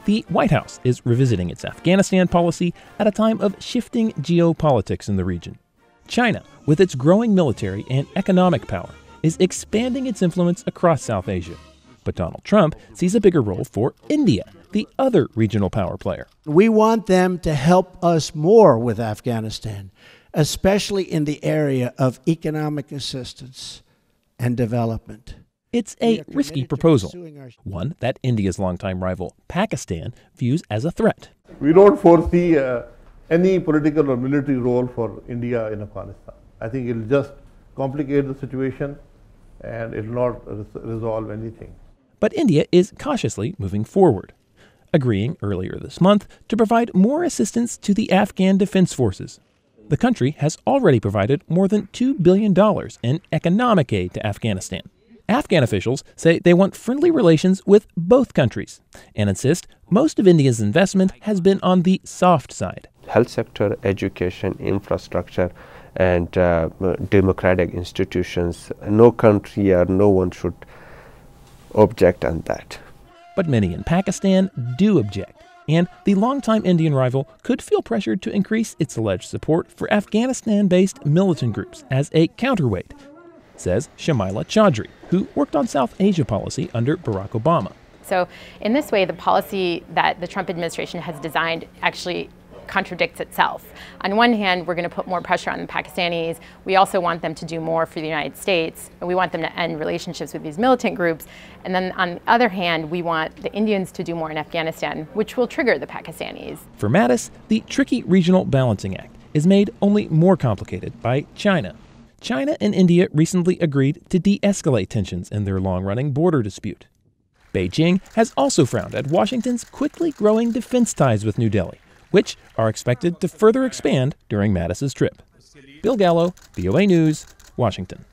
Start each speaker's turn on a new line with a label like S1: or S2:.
S1: The White House is revisiting its Afghanistan policy at a time of shifting geopolitics in the region. China, with its growing military and economic power, is expanding its influence across South Asia. But Donald Trump sees a bigger role for India, the other regional power player.
S2: We want them to help us more with Afghanistan, especially in the area of economic assistance and development.
S1: It's a risky proposal, one that India's longtime rival, Pakistan, views as a threat.
S3: We don't foresee any political or military role for India in Afghanistan. I think it'll just complicate the situation and it'll not resolve anything.
S1: But India is cautiously moving forward, agreeing earlier this month to provide more assistance to the Afghan Defense Forces. The country has already provided more than $2 billion in economic aid to Afghanistan. Afghan officials say they want friendly relations with both countries and insist most of India's investment has been on the soft side.
S4: Health sector, education, infrastructure, and democratic institutions. No country or no one should object on that.
S1: But many in Pakistan do object, and the longtime Indian rival could feel pressured to increase its alleged support for Afghanistan-based militant groups as a counterweight, says Shamila Chaudhry, who worked on South Asia policy under Barack Obama.
S5: So in this way, the policy that the Trump administration has designed actually contradicts itself. On one hand, we're going to put more pressure on the Pakistanis. We also want them to do more for the United States, and we want them to end relationships with these militant groups. And then on the other hand, we want the Indians to do more in Afghanistan, which will trigger the Pakistanis.
S1: For Mattis, the tricky regional balancing act is made only more complicated by China. China and India recently agreed to de-escalate tensions in their long-running border dispute. Beijing has also frowned at Washington's quickly growing defense ties with New Delhi, which are expected to further expand during Mattis's trip. Bill Gallo, VOA News, Washington.